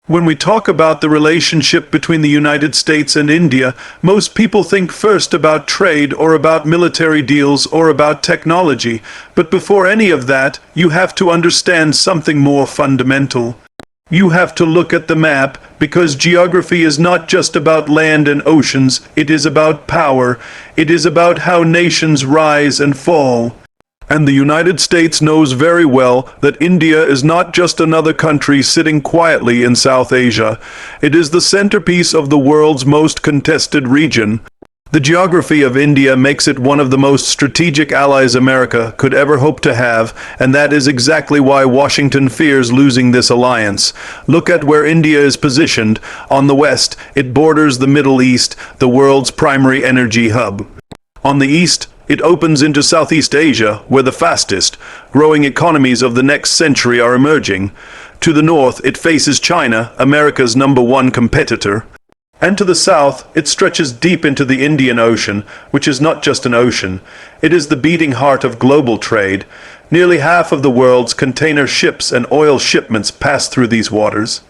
When we talk about the relationship between the United States and India, most people think first about trade or about military deals or about technology. But before any of that, you have to understand something more fundamental. You have to look at the map, because geography is not just about land and oceans, it is about power. It is about how nations rise and fall. And the United States knows very well that India is not just another country sitting quietly in South Asia. It is the centerpiece of the world's most contested region. The geography of India makes it one of the most strategic allies America could ever hope to have, and that is exactly why Washington fears losing this alliance. Look at where India is positioned. On the west, it borders the Middle East, the world's primary energy hub. On the east, it opens into Southeast Asia, where the fastest growing economies of the next century are emerging. To the north, it faces China, America's #1 competitor. And to the south, it stretches deep into the Indian Ocean, which is not just an ocean. It is the beating heart of global trade. Nearly half of the world's container ships and oil shipments pass through these waters.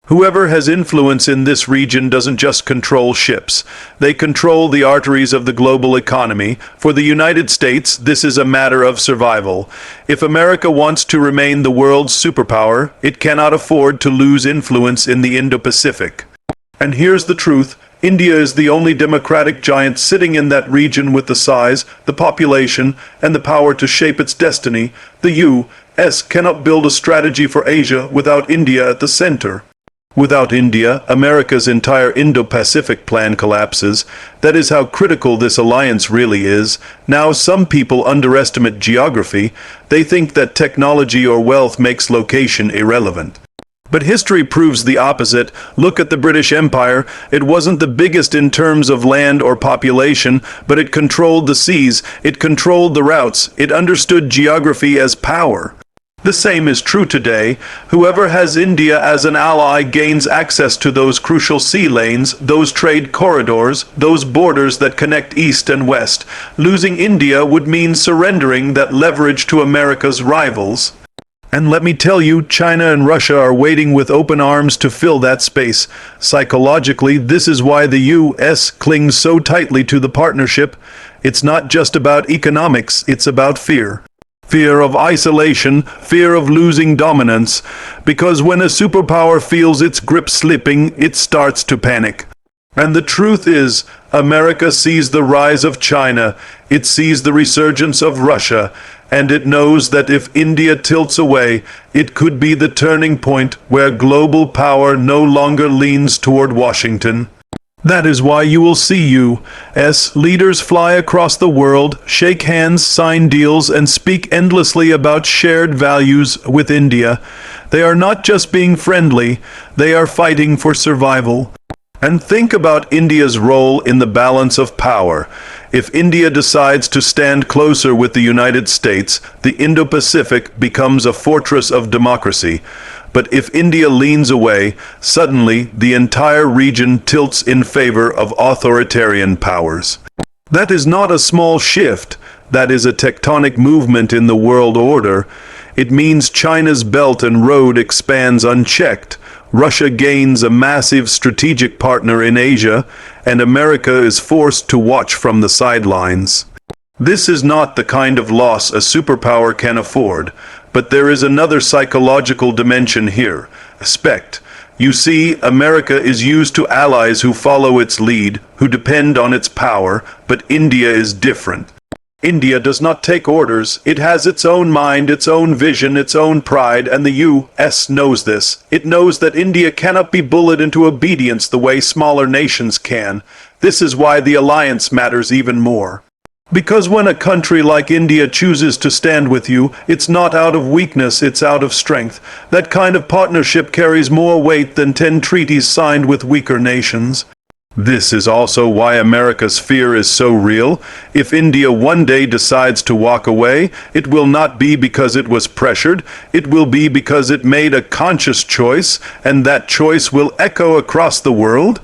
Whoever has influence in this region doesn't just control ships. They control the arteries of the global economy. For the United States, this is a matter of survival. If America wants to remain the world's superpower, it cannot afford to lose influence in the Indo-Pacific. And here's the truth. India is the only democratic giant sitting in that region with the size, the population, and the power to shape its destiny. The U.S. cannot build a strategy for Asia without India at the center. Without India, America's entire Indo-Pacific plan collapses. That is how critical this alliance really is. Now, some people underestimate geography. They think that technology or wealth makes location irrelevant. But history proves the opposite. Look at the British Empire. It wasn't the biggest in terms of land or population, but it controlled the seas, it controlled the routes, it understood geography as power. The same is true today. Whoever has India as an ally gains access to those crucial sea lanes, those trade corridors, those borders that connect east and west. Losing India would mean surrendering that leverage to America's rivals. And let me tell you, China and Russia are waiting with open arms to fill that space. Psychologically, this is why the U.S. clings so tightly to the partnership. It's not just about economics, it's about fear. Fear of isolation, fear of losing dominance. Because when a superpower feels its grip slipping, it starts to panic. And the truth is, America sees the rise of China, it sees the resurgence of Russia, and it knows that if India tilts away, it could be the turning point where global power no longer leans toward Washington. That is why you will see U.S. leaders fly across the world, shake hands, sign deals, and speak endlessly about shared values with India. They are not just being friendly, they are fighting for survival. And think about India's role in the balance of power. If India decides to stand closer with the United States, the Indo-Pacific becomes a fortress of democracy. But if India leans away, suddenly the entire region tilts in favor of authoritarian powers. That is not a small shift. That is a tectonic movement in the world order. It means China's Belt and Road expands unchecked. Russia gains a massive strategic partner in Asia, and America is forced to watch from the sidelines. This is not the kind of loss a superpower can afford. But there is another psychological dimension here. Respect. You see, America is used to allies who follow its lead, who depend on its power, but India is different. India does not take orders. It has its own mind, its own vision, its own pride, and the U.S. knows this. It knows that India cannot be bullied into obedience the way smaller nations can. This is why the alliance matters even more. Because when a country like India chooses to stand with you, it's not out of weakness, it's out of strength. That kind of partnership carries more weight than 10 treaties signed with weaker nations. This is also why America's fear is so real. If India one day decides to walk away, it will not be because it was pressured. It will be because it made a conscious choice, and that choice will echo across the world.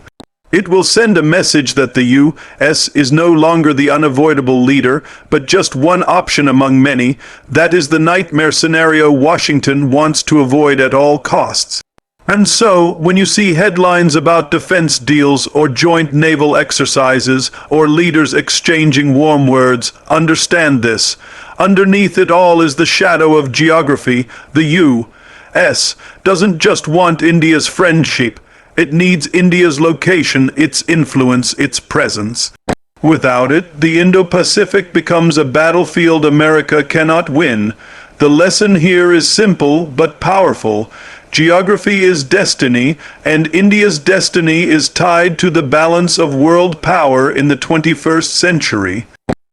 It will send a message that the U.S. is no longer the unavoidable leader, but just one option among many. That is the nightmare scenario Washington wants to avoid at all costs. And so, when you see headlines about defense deals or joint naval exercises or leaders exchanging warm words, understand this. Underneath it all is the shadow of geography. The U.S. doesn't just want India's friendship. It needs India's location, its influence, its presence. Without it, the Indo-Pacific becomes a battlefield America cannot win. The lesson here is simple but powerful. Geography is destiny, and India's destiny is tied to the balance of world power in the 21st century.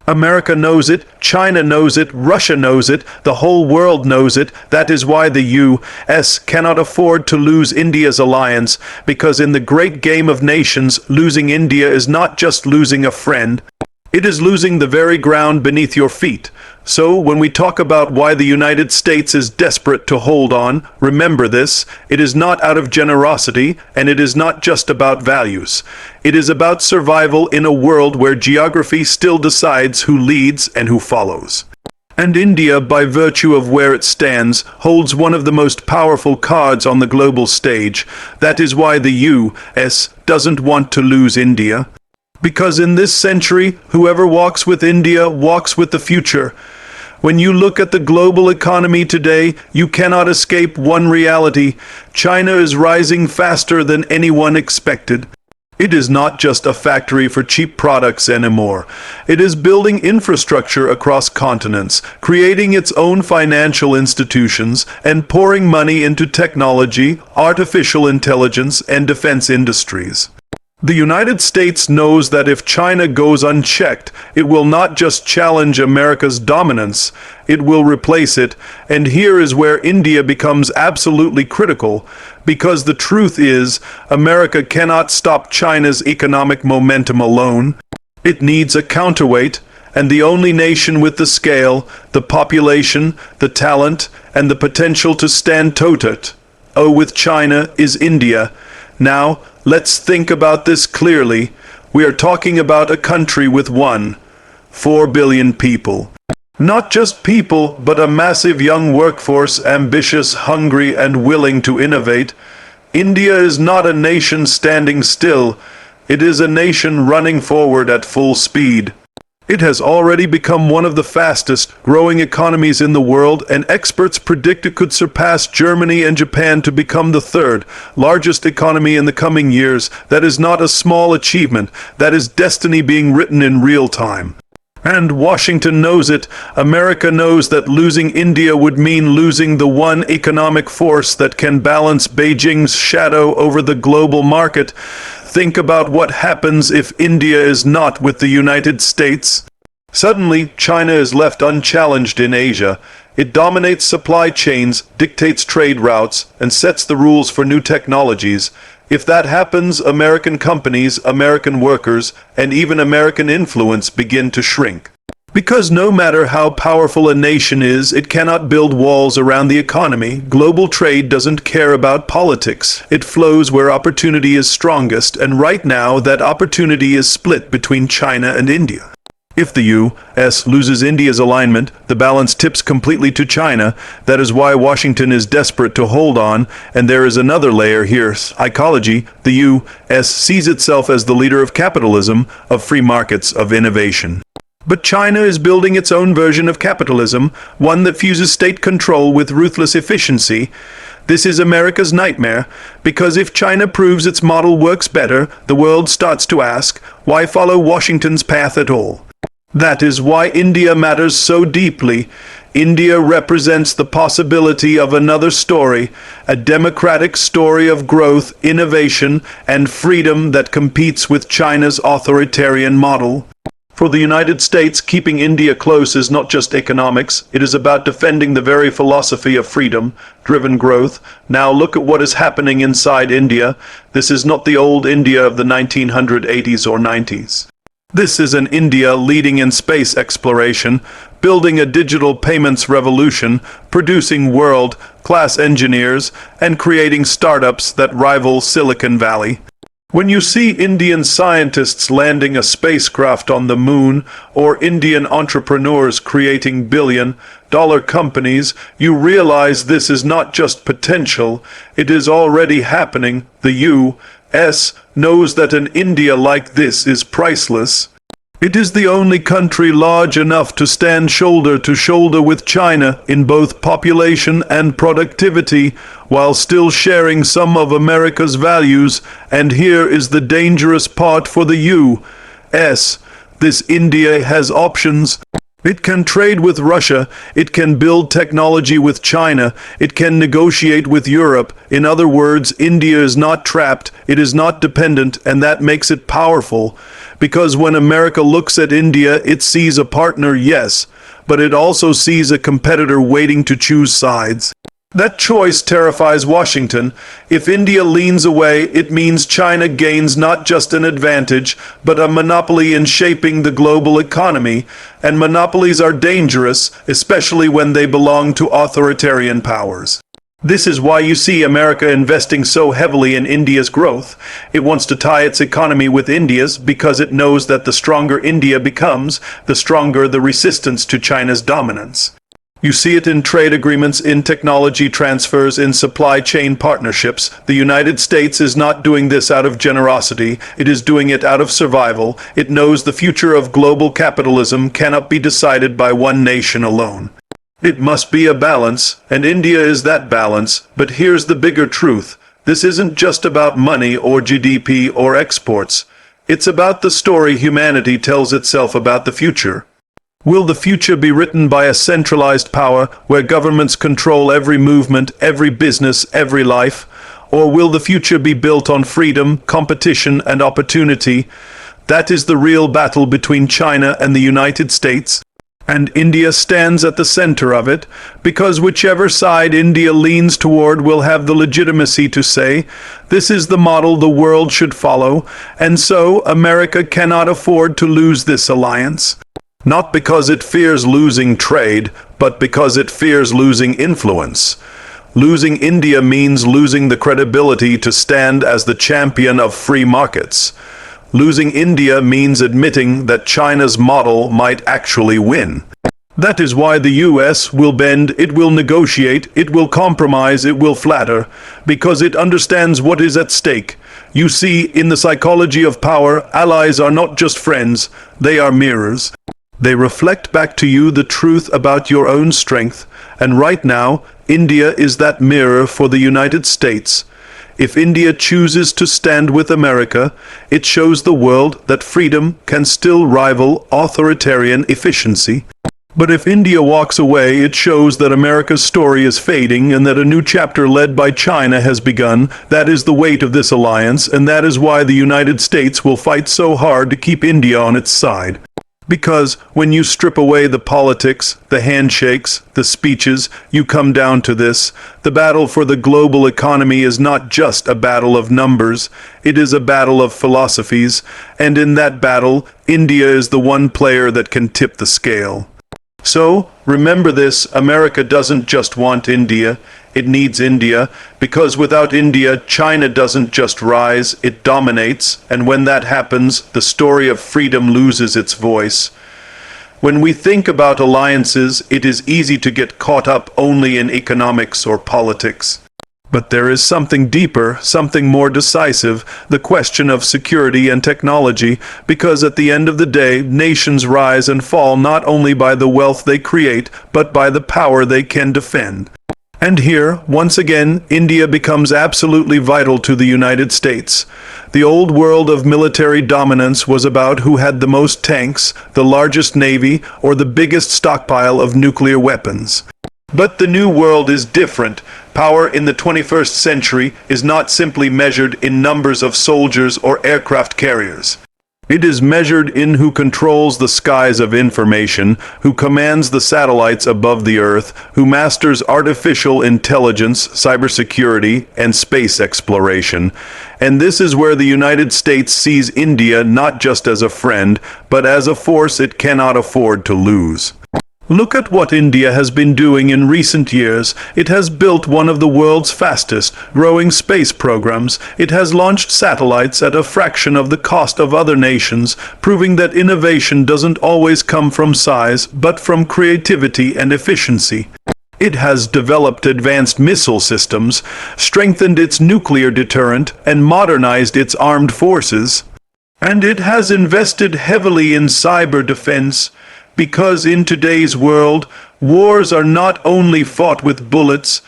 America knows it, China knows it, Russia knows it, the whole world knows it. That is why the U.S. cannot afford to lose India's alliance, because in the great game of nations, losing India is not just losing a friend. It is losing the very ground beneath your feet. So, when we talk about why the United States is desperate to hold on, remember this: it is not out of generosity, and it is not just about values. It is about survival in a world where geography still decides who leads and who follows. And India, by virtue of where it stands, holds one of the most powerful cards on the global stage. That is why the U.S. doesn't want to lose India. Because in this century, whoever walks with India walks with the future. When you look at the global economy today, you cannot escape one reality. China is rising faster than anyone expected. It is not just a factory for cheap products anymore. It is building infrastructure across continents, creating its own financial institutions, and pouring money into technology, artificial intelligence, and defense industries. The United States knows that if China goes unchecked, it will not just challenge America's dominance, it will replace it. And here is where India becomes absolutely critical, because the truth is, America cannot stop China's economic momentum alone. It needs a counterweight, and the only nation with the scale, the population, the talent, and the potential to stand toe-to-toe with China is India. Now, let's think about this clearly. We are talking about a country with 4 billion people. Not just people, but a massive young workforce, ambitious, hungry, and willing to innovate. India is not a nation standing still. It is a nation running forward at full speed. It has already become one of the fastest growing economies in the world, and experts predict it could surpass Germany and Japan to become the third largest economy in the coming years. That is not a small achievement. That is destiny being written in real time. And Washington knows it. America knows that losing India would mean losing the one economic force that can balance Beijing's shadow over the global market. Think about what happens if India is not with the United States. Suddenly, China is left unchallenged in Asia. It dominates supply chains, dictates trade routes, and sets the rules for new technologies. If that happens, American companies, American workers, and even American influence begin to shrink. Because no matter how powerful a nation is, it cannot build walls around the economy. Global trade doesn't care about politics. It flows where opportunity is strongest, and right now that opportunity is split between China and India. If the U.S. loses India's alignment, the balance tips completely to China. That is why Washington is desperate to hold on, and there is another layer here, psychology. The U.S. sees itself as the leader of capitalism, of free markets, of innovation. But China is building its own version of capitalism, one that fuses state control with ruthless efficiency. This is America's nightmare, because if China proves its model works better, the world starts to ask, why follow Washington's path at all? That is why India matters so deeply. India represents the possibility of another story, a democratic story of growth, innovation, and freedom that competes with China's authoritarian model. For the United States, keeping India close is not just economics, it is about defending the very philosophy of freedom-driven growth. Now look at what is happening inside India. This is not the old India of the 1980s or 90s. This is an India leading in space exploration, building a digital payments revolution, producing world-class engineers, and creating startups that rival Silicon Valley. When you see Indian scientists landing a spacecraft on the moon, or Indian entrepreneurs creating billion-dollar companies, you realize this is not just potential, it is already happening. The U.S. knows that an India like this is priceless. It is the only country large enough to stand shoulder to shoulder with China in both population and productivity, while still sharing some of America's values. And here is the dangerous part for the U.S. This India has options. It can trade with Russia, it can build technology with China, it can negotiate with Europe. In other words, India is not trapped, it is not dependent, and that makes it powerful. Because when America looks at India, it sees a partner, yes, but it also sees a competitor waiting to choose sides. That choice terrifies Washington. If India leans away, it means China gains not just an advantage, but a monopoly in shaping the global economy. And monopolies are dangerous, especially when they belong to authoritarian powers. This is why you see America investing so heavily in India's growth. It wants to tie its economy with India's because it knows that the stronger India becomes, the stronger the resistance to China's dominance. You see it in trade agreements, in technology transfers, in supply chain partnerships. The United States is not doing this out of generosity. It is doing it out of survival. It knows the future of global capitalism cannot be decided by one nation alone. It must be a balance, and India is that balance. But here's the bigger truth. This isn't just about money or GDP or exports. It's about the story humanity tells itself about the future. Will the future be written by a centralized power where governments control every movement, every business, every life? Or will the future be built on freedom, competition, and opportunity? That is the real battle between China and the United States. And India stands at the center of it, because whichever side India leans toward will have the legitimacy to say, this is the model the world should follow, and so America cannot afford to lose this alliance. Not because it fears losing trade, but because it fears losing influence. Losing India means losing the credibility to stand as the champion of free markets. Losing India means admitting that China's model might actually win. That is why the U.S. will bend, it will negotiate, it will compromise, it will flatter, because it understands what is at stake. You see, in the psychology of power, allies are not just friends, they are mirrors. They reflect back to you the truth about your own strength, and right now, India is that mirror for the United States. If India chooses to stand with America, it shows the world that freedom can still rival authoritarian efficiency. But if India walks away, it shows that America's story is fading and that a new chapter led by China has begun. That is the weight of this alliance, and that is why the United States will fight so hard to keep India on its side. Because when you strip away the politics, the handshakes, the speeches, you come down to this. The battle for the global economy is not just a battle of numbers, it is a battle of philosophies, and in that battle, India is the one player that can tip the scale. So, remember this, America doesn't just want India, it needs India, because without India, China doesn't just rise, it dominates, and when that happens, the story of freedom loses its voice. When we think about alliances, it is easy to get caught up only in economics or politics. But there is something deeper, something more decisive, the question of security and technology, because at the end of the day, nations rise and fall not only by the wealth they create, but by the power they can defend. And here, once again, India becomes absolutely vital to the United States. The old world of military dominance was about who had the most tanks, the largest navy, or the biggest stockpile of nuclear weapons. But the new world is different. Power in the 21st century is not simply measured in numbers of soldiers or aircraft carriers. It is measured in who controls the skies of information, who commands the satellites above the earth, who masters artificial intelligence, cybersecurity, and space exploration. And this is where the United States sees India not just as a friend, but as a force it cannot afford to lose. Look at what India has been doing in recent years. It has built one of the world's fastest growing space programs. It has launched satellites at a fraction of the cost of other nations, proving that innovation doesn't always come from size, but from creativity and efficiency. It has developed advanced missile systems, strengthened its nuclear deterrent, and modernized its armed forces. And it has invested heavily in cyber defense, because in today's world, wars are not only fought with bullets,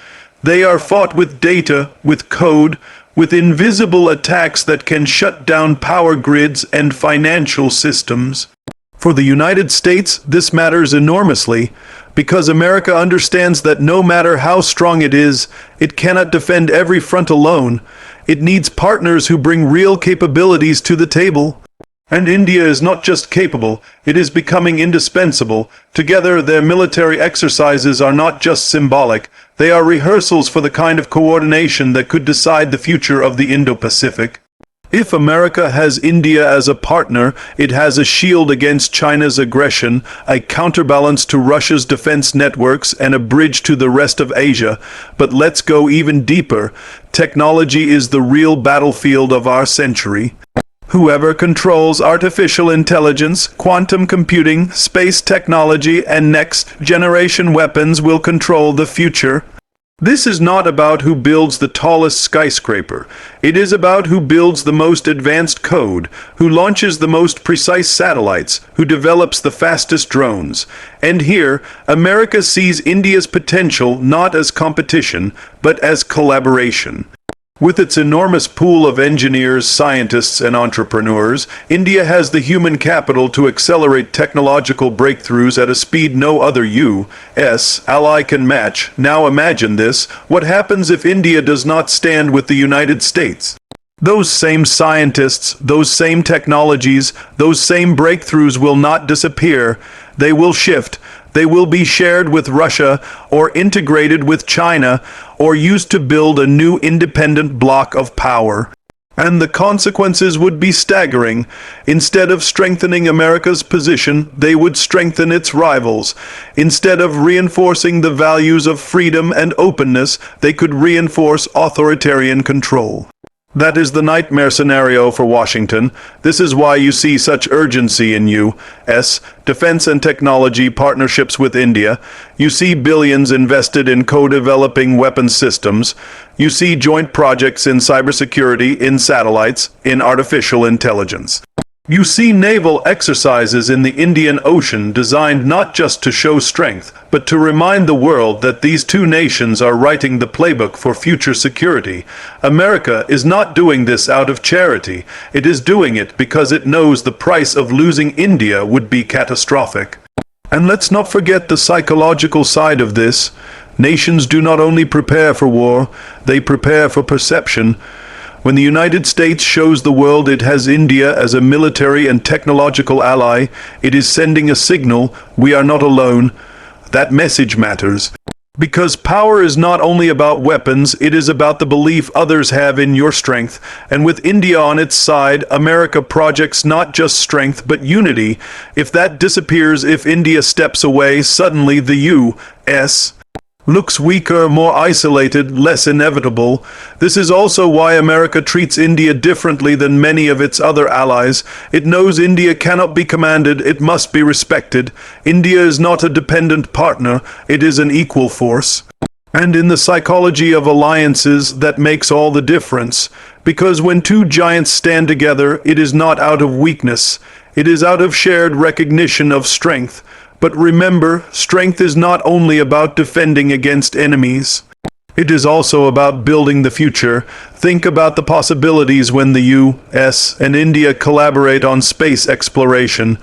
they are fought with data, with code, with invisible attacks that can shut down power grids and financial systems. For the United States, this matters enormously, because America understands that no matter how strong it is, it cannot defend every front alone. It needs partners who bring real capabilities to the table. And India is not just capable, it is becoming indispensable. Together, their military exercises are not just symbolic, they are rehearsals for the kind of coordination that could decide the future of the Indo-Pacific. If America has India as a partner, it has a shield against China's aggression, a counterbalance to Russia's defense networks, and a bridge to the rest of Asia. But let's go even deeper. Technology is the real battlefield of our century. Whoever controls artificial intelligence, quantum computing, space technology, and next-generation weapons will control the future. This is not about who builds the tallest skyscraper. It is about who builds the most advanced code, who launches the most precise satellites, who develops the fastest drones. And here, America sees India's potential not as competition, but as collaboration. With its enormous pool of engineers, scientists, and entrepreneurs, India has the human capital to accelerate technological breakthroughs at a speed no other U.S. ally can match. Now imagine this. What happens if India does not stand with the United States? Those same scientists, those same technologies, those same breakthroughs will not disappear. They will shift. They will be shared with Russia or integrated with China or used to build a new independent bloc of power. And the consequences would be staggering. Instead of strengthening America's position, they would strengthen its rivals. Instead of reinforcing the values of freedom and openness, they could reinforce authoritarian control. That is the nightmare scenario for Washington. This is why you see such urgency in U.S. defense and technology partnerships with India. You see billions invested in co-developing weapons systems. You see joint projects in cybersecurity, in satellites, in artificial intelligence. You see naval exercises in the Indian Ocean designed not just to show strength, but to remind the world that these two nations are writing the playbook for future security. America is not doing this out of charity. It is doing it because it knows the price of losing India would be catastrophic. And let's not forget the psychological side of this. Nations do not only prepare for war, they prepare for perception. When the United States shows the world it has India as a military and technological ally, it is sending a signal, we are not alone. That message matters. Because power is not only about weapons, it is about the belief others have in your strength. And with India on its side, America projects not just strength, but unity. If that disappears, if India steps away, suddenly the U.S. looks weaker, more isolated, less inevitable. This is also why America treats India differently than many of its other allies. It knows India cannot be commanded, it must be respected. India is not a dependent partner, it is an equal force. And in the psychology of alliances, that makes all the difference. Because when two giants stand together, it is not out of weakness. It is out of shared recognition of strength. But remember, strength is not only about defending against enemies. It is also about building the future. Think about the possibilities when the U.S. and India collaborate on space exploration.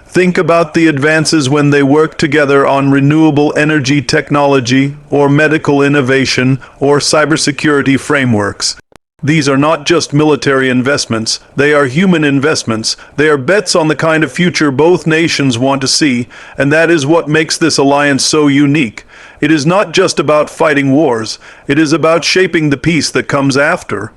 Think about the advances when they work together on renewable energy technology, or medical innovation, or cybersecurity frameworks. These are not just military investments, they are human investments. They are bets on the kind of future both nations want to see, and that is what makes this alliance so unique. It is not just about fighting wars, it is about shaping the peace that comes after.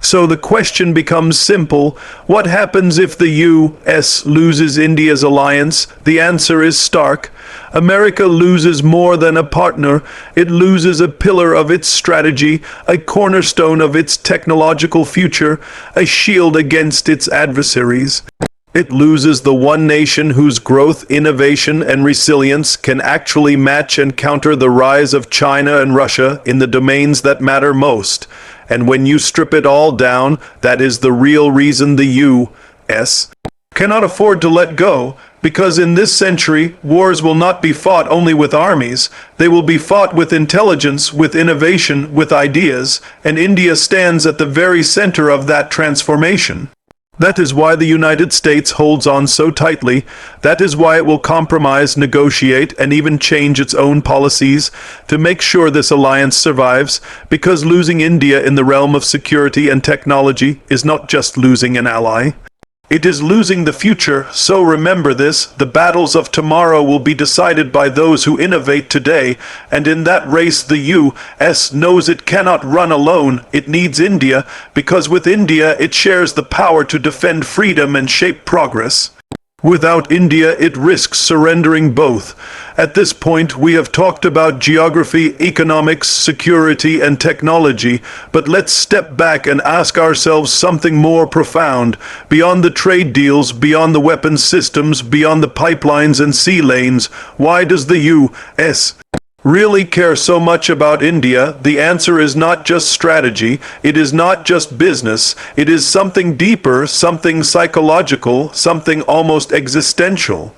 So the question becomes simple. What happens if the U.S. loses India's alliance? The answer is stark. America loses more than a partner. It loses a pillar of its strategy, a cornerstone of its technological future, a shield against its adversaries. It loses the one nation whose growth, innovation, and resilience can actually match and counter the rise of China and Russia in the domains that matter most. And when you strip it all down, that is the real reason the U.S. cannot afford to let go, because in this century, wars will not be fought only with armies. They will be fought with intelligence, with innovation, with ideas, and India stands at the very center of that transformation. That is why the United States holds on so tightly. That is why it will compromise, negotiate, and even change its own policies to make sure this alliance survives, because losing India in the realm of security and technology is not just losing an ally. It is losing the future, so remember this. The battles of tomorrow will be decided by those who innovate today, and in that race the U.S. knows it cannot run alone. It needs India, because with India it shares the power to defend freedom and shape progress. Without India, it risks surrendering both. At this point, we have talked about geography, economics, security, and technology, but let's step back and ask ourselves something more profound. Beyond the trade deals, beyond the weapons systems, beyond the pipelines and sea lanes, why does the U.S. really care so much about India? The answer is not just strategy, it is not just business, it is something deeper, something psychological, something almost existential.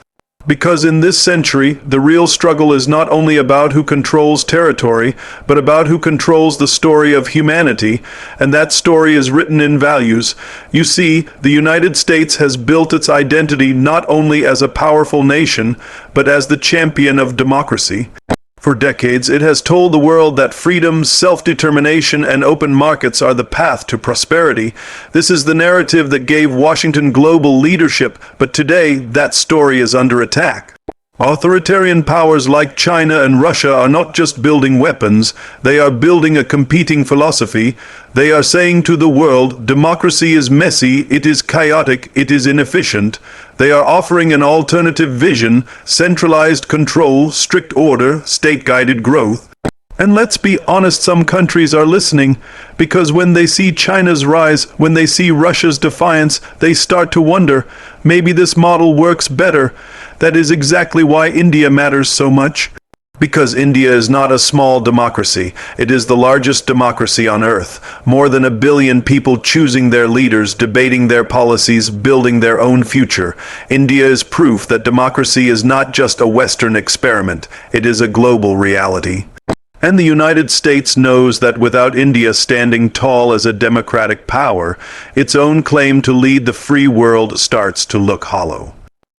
Because in this century, the real struggle is not only about who controls territory, but about who controls the story of humanity, and that story is written in values. You see, the United States has built its identity not only as a powerful nation, but as the champion of democracy. For decades, it has told the world that freedom, self-determination, and open markets are the path to prosperity. This is the narrative that gave Washington global leadership, but today, that story is under attack. Authoritarian powers like China and Russia are not just building weapons, they are building a competing philosophy. They are saying to the world, democracy is messy, it is chaotic, it is inefficient. They are offering an alternative vision, centralized control, strict order, state-guided growth. And let's be honest, some countries are listening, because when they see China's rise, when they see Russia's defiance, they start to wonder, maybe this model works better. That is exactly why India matters so much. Because India is not a small democracy, it is the largest democracy on earth. More than 1 billion people choosing their leaders, debating their policies, building their own future. India is proof that democracy is not just a Western experiment, it is a global reality. And the United States knows that without India standing tall as a democratic power, its own claim to lead the free world starts to look hollow.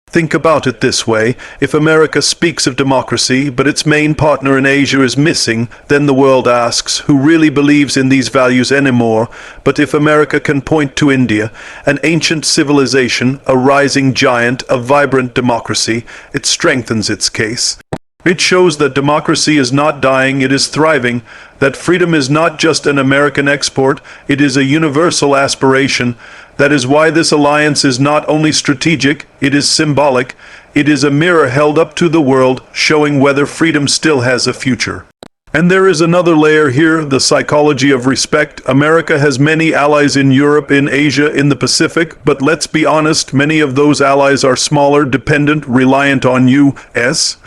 Think about it this way. If America speaks of democracy, but its main partner in Asia is missing, then the world asks, who really believes in these values anymore? But if America can point to India, an ancient civilization, a rising giant, a vibrant democracy, it strengthens its case. It shows that democracy is not dying, it is thriving, that freedom is not just an American export, it is a universal aspiration. That is why this alliance is not only strategic, it is symbolic. It is a mirror held up to the world, showing whether freedom still has a future. And there is another layer here, the psychology of respect. America has many allies in Europe, in Asia, in the Pacific, but let's be honest, many of those allies are smaller, dependent, reliant on U.S.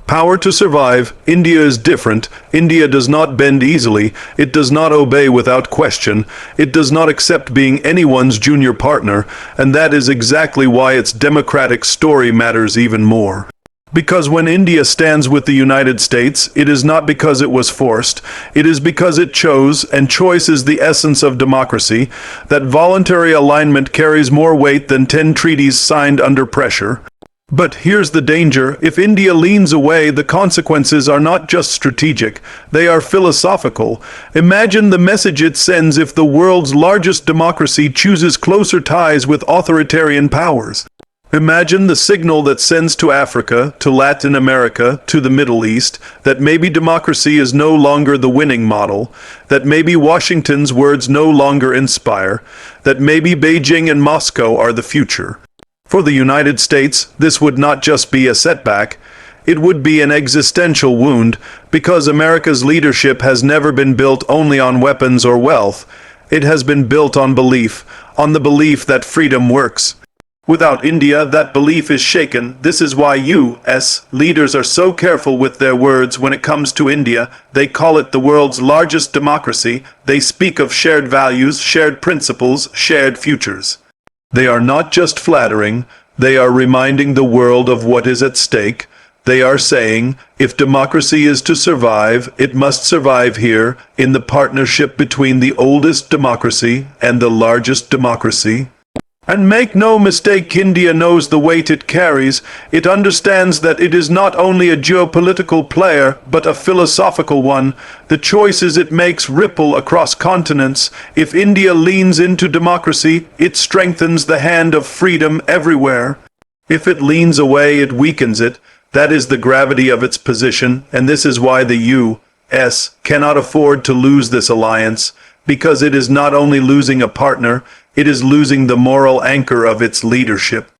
power to survive. India is different. India does not bend easily. It does not obey without question. It does not accept being anyone's junior partner, and that is exactly why its democratic story matters even more. Because when India stands with the United States, it is not because it was forced. It is because it chose, and choice is the essence of democracy. That voluntary alignment carries more weight than 10 treaties signed under pressure. But here's the danger. If India leans away, the consequences are not just strategic, they are philosophical. Imagine the message it sends if the world's largest democracy chooses closer ties with authoritarian powers. Imagine the signal that sends to Africa, to Latin America, to the Middle East, that maybe democracy is no longer the winning model, that maybe Washington's words no longer inspire, that maybe Beijing and Moscow are the future. For the United States, this would not just be a setback, it would be an existential wound, because America's leadership has never been built only on weapons or wealth. It has been built on belief, on the belief that freedom works. Without India, that belief is shaken. This is why U.S. leaders are so careful with their words when it comes to India. They call it the world's largest democracy. They speak of shared values, shared principles, shared futures. They are not just flattering. They are reminding the world of what is at stake. They are saying, if democracy is to survive, it must survive here, in the partnership between the oldest democracy and the largest democracy. And make no mistake, India knows the weight it carries. It understands that it is not only a geopolitical player, but a philosophical one. The choices it makes ripple across continents. If India leans into democracy, it strengthens the hand of freedom everywhere. If it leans away, it weakens it. That is the gravity of its position, and this is why the U.S. cannot afford to lose this alliance, because it is not only losing a partner, it is losing the moral anchor of its leadership.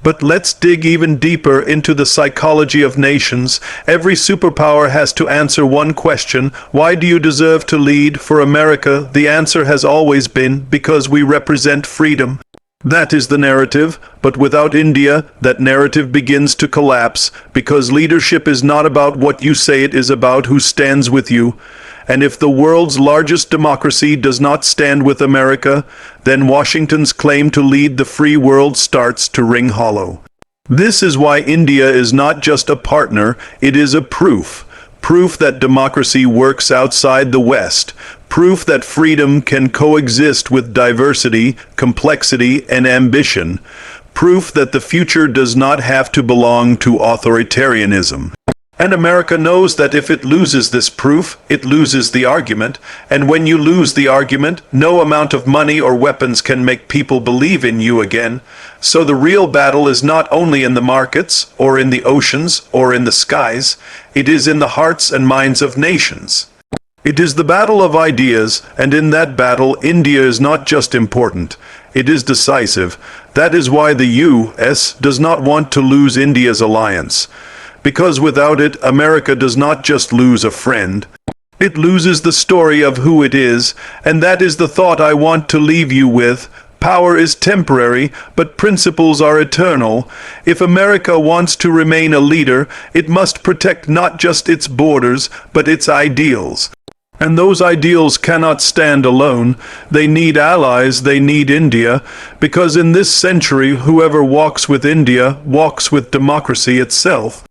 But let's dig even deeper into the psychology of nations. Every superpower has to answer one question: why do you deserve to lead? For America, the answer has always been, because we represent freedom. That is the narrative, but without India, that narrative begins to collapse, because leadership is not about what you say, it is about who stands with you. And if the world's largest democracy does not stand with America, then Washington's claim to lead the free world starts to ring hollow. This is why India is not just a partner, it is a proof. Proof that democracy works outside the West. Proof that freedom can coexist with diversity, complexity, and ambition. Proof that the future does not have to belong to authoritarianism. And America knows that if it loses this proof, it loses the argument. And when you lose the argument, no amount of money or weapons can make people believe in you again. So the real battle is not only in the markets, or in the oceans, or in the skies. It is in the hearts and minds of nations. It is the battle of ideas, and in that battle, India is not just important. It is decisive. That is why the U.S. does not want to lose India's alliance. Because without it, America does not just lose a friend. It loses the story of who it is, and that is the thought I want to leave you with. Power is temporary, but principles are eternal. If America wants to remain a leader, it must protect not just its borders, but its ideals. And those ideals cannot stand alone. They need allies, they need India, because in this century, whoever walks with India walks with democracy itself.